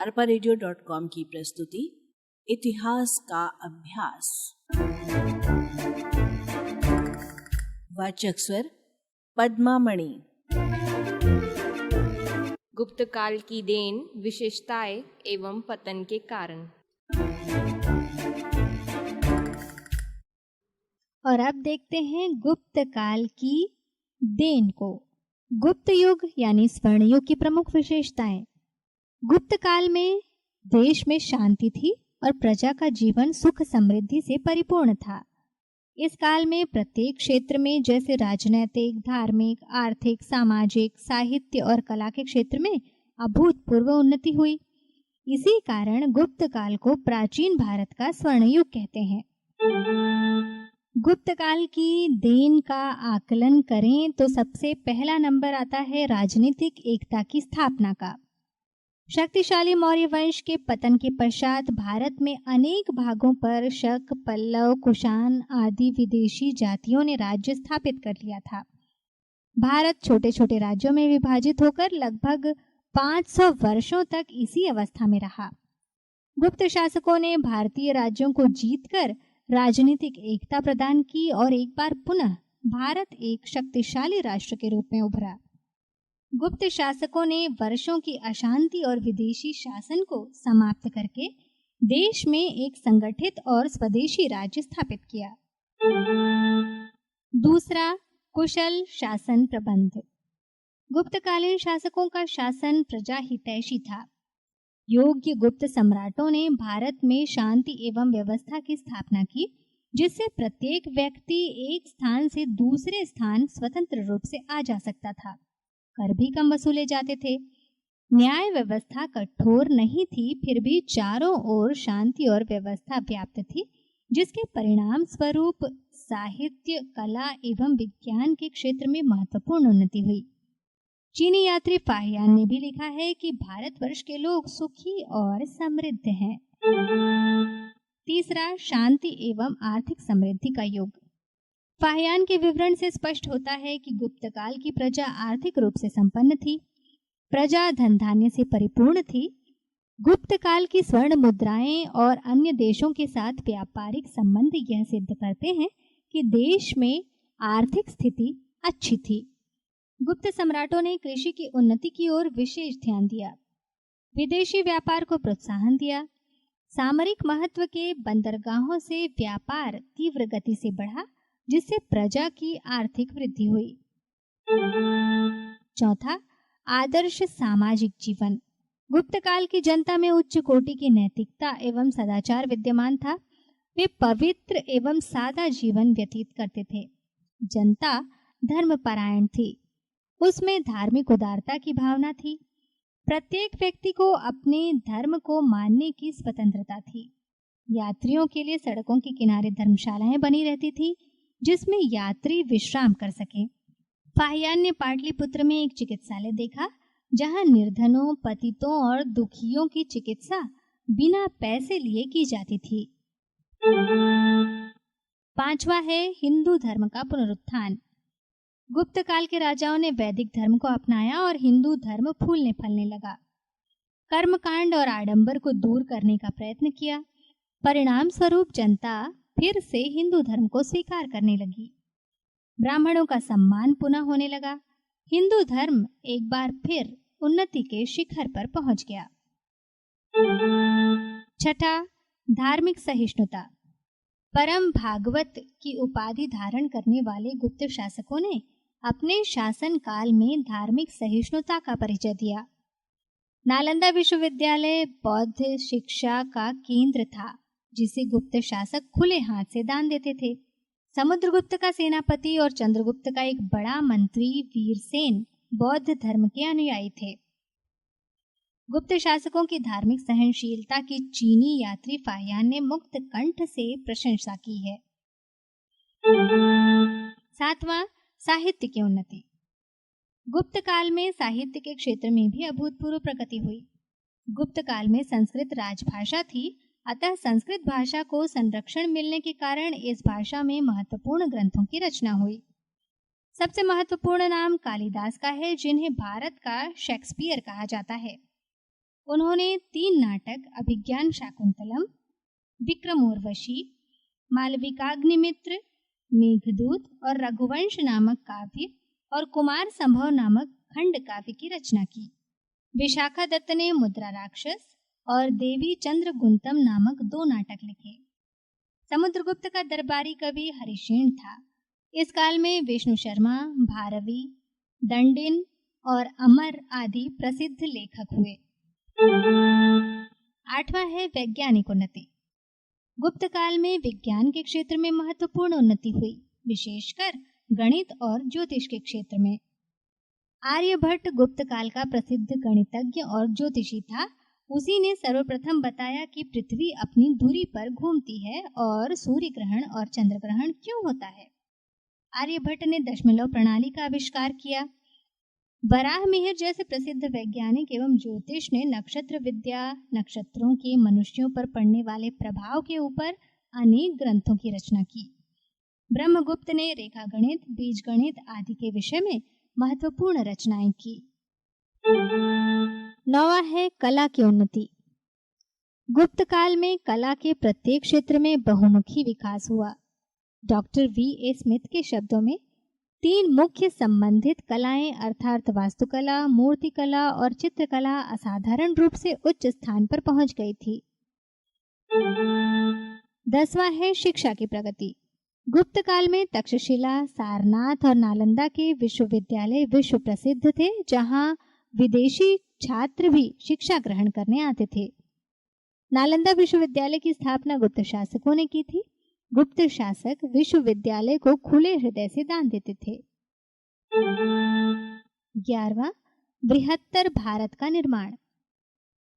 arparadio.com की प्रस्तुति इतिहास का अभ्यास। वाचक स्वर पद्मा मणि। गुप्त काल की देन, विशेषताएं एवं पतन के कारण। और अब देखते हैं गुप्त काल की देन को। गुप्त युग यानी स्वर्ण युग की प्रमुख विशेषताएं। गुप्त काल में देश में शांति थी और प्रजा का जीवन सुख समृद्धि से परिपूर्ण था। इस काल में प्रत्येक क्षेत्र में जैसे राजनैतिक, धार्मिक, आर्थिक, सामाजिक, साहित्य और कला के क्षेत्र में अभूतपूर्व उन्नति हुई। इसी कारण गुप्त काल को प्राचीन भारत का स्वर्ण युग कहते हैं। गुप्त काल की देन का आकलन करें तो सबसे पहला नंबर आता है राजनीतिक एकता की स्थापना का। शक्तिशाली मौर्य वंश के पतन के पश्चात भारत में अनेक भागों पर शक, पल्लव, कुषाण आदि विदेशी जातियों ने राज्य स्थापित कर लिया था। भारत छोटे छोटे राज्यों में विभाजित होकर लगभग 500 वर्षों तक इसी अवस्था में रहा। गुप्त शासकों ने भारतीय राज्यों को जीतकर राजनीतिक एकता प्रदान की और एक बार पुनः भारत एक शक्तिशाली राष्ट्र के रूप में उभरा। गुप्त शासकों ने वर्षों की अशांति और विदेशी शासन को समाप्त करके देश में एक संगठित और स्वदेशी राज्य स्थापित किया। दूसरा, कुशल शासन प्रबंध। गुप्तकालीन शासकों का शासन प्रजा हितैषी था। योग्य गुप्त सम्राटों ने भारत में शांति एवं व्यवस्था की स्थापना की, जिससे प्रत्येक व्यक्ति एक स्थान से दूसरे स्थान स्वतंत्र रूप से आ जा सकता था। कर भी कम वसूले जाते थे। न्याय व्यवस्था कठोर नहीं थी, फिर भी चारों ओर शांति और व्यवस्था व्याप्त थी, जिसके परिणाम स्वरूप साहित्य, कला एवं विज्ञान के क्षेत्र में महत्वपूर्ण उन्नति हुई। चीनी यात्री फाहियान ने भी लिखा है कि भारतवर्ष के लोग सुखी और समृद्ध हैं। तीसरा, शांति एवं आर्थिक समृद्धि का युग। फाहियान के विवरण से स्पष्ट होता है कि गुप्त काल की प्रजा आर्थिक रूप से संपन्न थी। प्रजा धन धान्य से परिपूर्ण थी। गुप्त काल की स्वर्ण मुद्राएं और अन्य देशों के साथ व्यापारिक संबंध यह सिद्ध करते हैं कि देश में आर्थिक स्थिति अच्छी थी। गुप्त सम्राटों ने कृषि की उन्नति की ओर विशेष ध्यान दिया, विदेशी व्यापार को प्रोत्साहन दिया। सामरिक महत्व के बंदरगाहों से व्यापार तीव्र गति से बढ़ा, जिससे प्रजा की आर्थिक वृद्धि हुई। चौथा, आदर्श सामाजिक जीवन। गुप्त काल की जनता में उच्च कोटि की नैतिकता एवं सदाचार विद्यमान था। वे पवित्र एवं सादा जीवन व्यतीत करते थे। जनता धर्मपरायण थी। उसमें धार्मिक उदारता की भावना थी। प्रत्येक व्यक्ति को अपने धर्म को मानने की स्वतंत्रता थी। यात्रियों के लिए सड़कों के किनारे धर्मशालाएं बनी रहती थी, जिसमें यात्री विश्राम कर सके। फाहियान ने पाटलिपुत्र में एक चिकित्सालय देखा, जहां निर्धनों, पतितों और दुखियों की चिकित्सा बिना पैसे लिए की जाती थी। पांचवा है हिंदू धर्म का पुनरुत्थान। गुप्त काल के राजाओं ने वैदिक धर्म को अपनाया और हिंदू धर्म फूलने फलने लगा। कर्मकांड और आडंबर को दूर करने का प्रयत्न किया। परिणाम स्वरूप जनता फिर से हिंदू धर्म को स्वीकार करने लगी। ब्राह्मणों का सम्मान पुनः होने लगा। हिंदू धर्म एक बार फिर उन्नति के शिखर पर पहुंच गया। छठा, धार्मिक सहिष्णुता। परम भागवत की उपाधि धारण करने वाले गुप्त शासकों ने अपने शासन काल में धार्मिक सहिष्णुता का परिचय दिया। नालंदा विश्वविद्यालय बौद्ध शिक्षा का केंद्र था, जिसे गुप्त शासक खुले हाथ से दान देते थे। समुद्रगुप्त का सेनापति और चंद्रगुप्त का एक बड़ा मंत्री वीरसेन बौद्ध धर्म के अनुयायी थे। गुप्त शासकों की धार्मिक सहनशीलता की चीनी यात्री फाहियान ने मुक्त कंठ से प्रशंसा की है। सातवां, साहित्य की उन्नति। गुप्त काल में साहित्य के क्षेत्र में भी अभूतपूर्व प्रगति हुई। गुप्त काल में संस्कृत राजभाषा थी, अतः संस्कृत भाषा को संरक्षण मिलने के कारण इस भाषा में महत्वपूर्ण ग्रंथों की रचना हुई। सबसे महत्वपूर्ण नाम कालिदास का है, जिन्हें भारत का शेक्सपियर कहा जाता है। उन्होंने 3 नाटक अभिज्ञान शाकुंतलम, विक्रमोर्वशी, मालविकाग्निमित्र, मेघदूत और रघुवंश नामक काव्य और कुमार संभव नामक खंड काव्य की रचना की। विशाखा दत्त ने मुद्रा राक्षस और देवी चंद्रगुंतम नामक 2 नाटक लिखे। समुद्रगुप्त का दरबारी कवि हरिशेन था। इस काल में विष्णु शर्मा, भारवी, दंडिन और अमर आदि प्रसिद्ध लेखक हुए। 8वां है वैज्ञानिक उन्नति। गुप्त काल में विज्ञान के क्षेत्र में महत्वपूर्ण उन्नति हुई, विशेषकर गणित और ज्योतिष के क्षेत्र में। आर्यभट्ट गुप्त काल का प्रसिद्ध गणितज्ञ और ज्योतिषी था। उसी ने सर्वप्रथम बताया कि पृथ्वी अपनी धुरी पर घूमती है और सूर्य ग्रहण और चंद्र ग्रहण क्यों होता है। आर्यभट्ट ने दशमलव प्रणाली का आविष्कार किया। वराहमिहिर जैसे प्रसिद्ध वैज्ञानिक एवं ज्योतिष ने नक्षत्र विद्या, नक्षत्रों के मनुष्यों पर पड़ने वाले प्रभाव के ऊपर अनेक ग्रंथों की रचना की। ब्रह्मगुप्त ने रेखा गणित, बीज गणित आदि के विषय में महत्वपूर्ण रचनाएं की। 9वां है कला की उन्नति। गुप्त काल में कला के प्रत्येक क्षेत्र में बहुमुखी विकास हुआ। Doctor V.A. स्मिथ के शब्दों में 3 मुख्य संबंधित कलाएं अर्थात वास्तुकला, मूर्तिकला और चित्रकला असाधारण रूप से उच्च स्थान पर पहुंच गई थी। 10वां है शिक्षा की प्रगति। गुप्त काल में तक्षशिला, सारनाथ और नालंदा के विश्वविद्यालय विश्व प्रसिद्ध थे, जहां विदेशी छात्र भी शिक्षा ग्रहण करने आते थे। नालंदा विश्वविद्यालय की स्थापना गुप्त शासकों ने की थी। गुप्त शासक विश्वविद्यालय को खुले हृदय से दान देते थे। 11वां बृहत्तर भारत का निर्माण।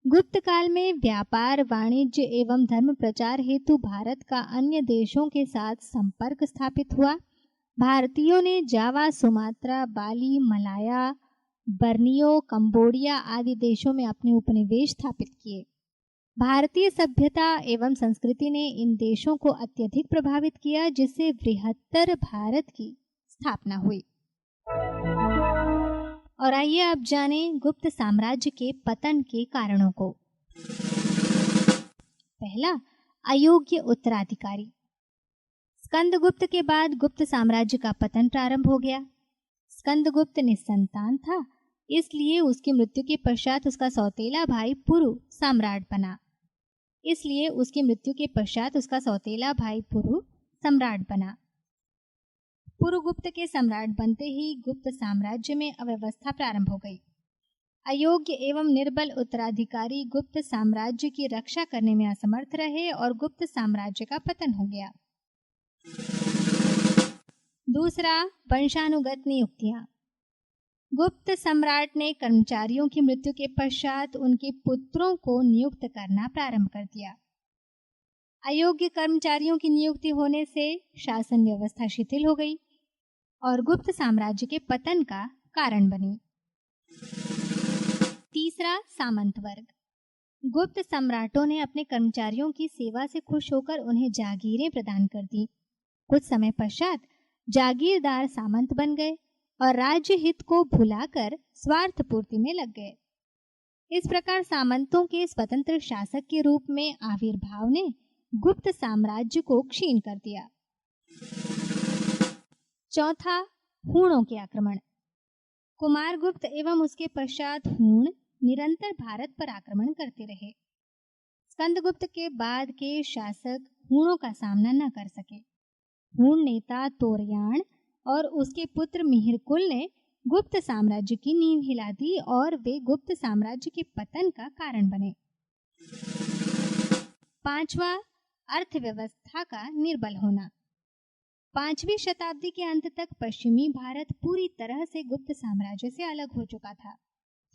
गुप्त काल में व्यापार, वाणिज्य एवं धर्म प्रचार हेतु भारत का अन्य देशों के साथ संपर्क स्थापित हुआ। भारतीयों ने जावा, सुमात्रा, बाली, मलाया, बर्नियो, कंबोडिया आदि देशों में अपने उपनिवेश स्थापित किए। भारतीय सभ्यता एवं संस्कृति ने इन देशों को अत्यधिक प्रभावित किया, जिससे बृहत्तर भारत की स्थापना हुई। और आइए अब जानें गुप्त साम्राज्य के पतन के कारणों को। पहला, अयोग्य उत्तराधिकारी। स्कंदगुप्त के बाद गुप्त साम्राज्य का पतन प्रारंभ हो गया। स्कंदगुप्त निसंतान था, इसलिए उसकी मृत्यु के पश्चात उसका सौतेला भाई पुरु सम्राट बना। पुरुगुप्त के सम्राट बनते ही गुप्त साम्राज्य में अव्यवस्था प्रारंभ हो गई। अयोग्य एवं निर्बल उत्तराधिकारी गुप्त साम्राज्य की रक्षा करने में असमर्थ रहे और गुप्त साम्राज्य का पतन हो गया। दूसरा, वंशानुगत नियुक्तियां। गुप्त सम्राट ने कर्मचारियों की मृत्यु के पश्चात उनके पुत्रों को नियुक्त करना प्रारंभ कर दिया। अयोग्य कर्मचारियों की नियुक्ति होने से शासन व्यवस्था शिथिल हो गई और गुप्त साम्राज्य के पतन का कारण बनी। तीसरा, सामंत वर्ग। गुप्त सम्राटों ने अपने कर्मचारियों की सेवा से खुश होकर उन्हें जागीरें प्रदान कर दी। कुछ समय पश्चात जागीरदार सामंत बन गए और राज्य हित को भुलाकर स्वार्थ पूर्ति में लग गए। इस प्रकार सामंतों के स्वतंत्र शासक के रूप में आविर्भाव ने गुप्त साम्राज्य को क्षीण कर दिया। चौथा, हूणों के आक्रमण। कुमारगुप्त एवं उसके पश्चात हूण निरंतर भारत पर आक्रमण करते रहे। स्कंदगुप्त के बाद के शासक हूणों का सामना न कर सके। हूण नेता तोरयान और उसके पुत्र मिहिरकुल ने गुप्त साम्राज्य की नींव हिला दी और वे गुप्त साम्राज्य के पतन का कारण बने। पांचवा, अर्थव्यवस्था का निर्बल होना। 5वीं शताब्दी के अंत तक पश्चिमी भारत पूरी तरह से गुप्त साम्राज्य से अलग हो चुका था।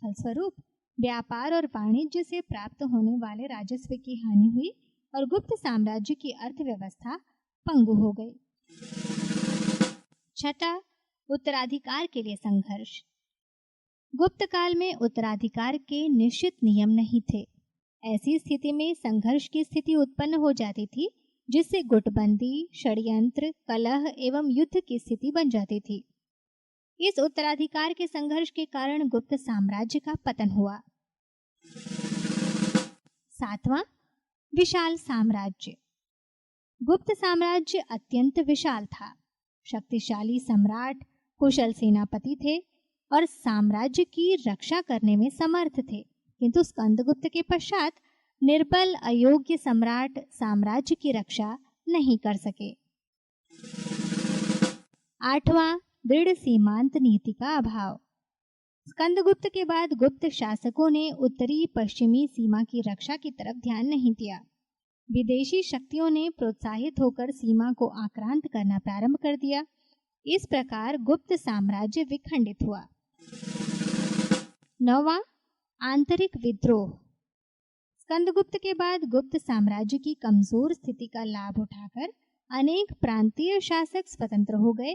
फलस्वरूप व्यापार और वाणिज्य से प्राप्त होने वाले राजस्व की हानि हुई और गुप्त साम्राज्य की अर्थव्यवस्था पंगु हो गई। छठा, उत्तराधिकार के लिए संघर्ष। गुप्त काल में उत्तराधिकार के निश्चित नियम नहीं थे। ऐसी स्थिति में संघर्ष की स्थिति उत्पन्न हो जाती थी, जिससे गुटबंदी, षड्यंत्र, कलह एवं युद्ध की स्थिति बन जाती थी। इस उत्तराधिकार के संघर्ष के कारण गुप्त साम्राज्य का पतन हुआ। 7वां, विशाल साम्राज्य। गुप्त साम्राज्य अत्यंत विशाल था। शक्तिशाली सम्राट कुशल सेनापति थे और साम्राज्य की रक्षा करने में समर्थ थे, किंतु स्कंदगुप्त के पश्चात निर्बल अयोग्य सम्राट साम्राज्य की रक्षा नहीं कर सके। 8वां, दृढ़ सीमांत नीति का अभाव। स्कंदगुप्त के बाद गुप्त शासकों ने उत्तरी पश्चिमी सीमा की रक्षा की तरफ ध्यान नहीं दिया। विदेशी शक्तियों ने प्रोत्साहित होकर सीमा को आक्रांत करना प्रारंभ कर दिया। इस प्रकार गुप्त साम्राज्य विखंडित हुआ। 9वां, आंतरिक विद्रोह। स्कंदगुप्त के बाद गुप्त साम्राज्य की कमजोर स्थिति का लाभ उठाकर अनेक प्रांतीय शासक स्वतंत्र हो गए।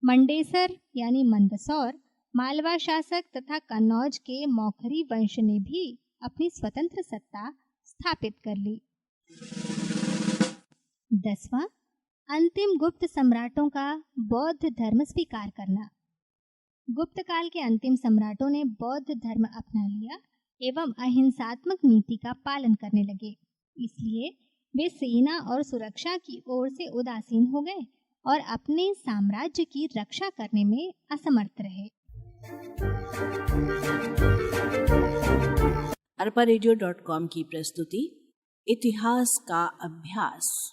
मंडेसर यानी मंदसौर, मालवा शासक तथा कन्नौज के मौखरी वंश ने भी अपनी स्वतंत्र सत्ता स्थापित कर ली। 10वां, अंतिम गुप्त सम्राटों का बौद्ध धर्म स्वीकार करना। गुप्त काल के अंतिम सम्राटों ने बौद्ध धर्म अपना लिया एवं अहिंसात्मक नीति का पालन करने लगे। इसलिए वे सेना और सुरक्षा की ओर से उदासीन हो गए और अपने साम्राज्य की रक्षा करने में असमर्थ रहे। arparedio.com की प्रस्तुति इतिहास का अभ्यास।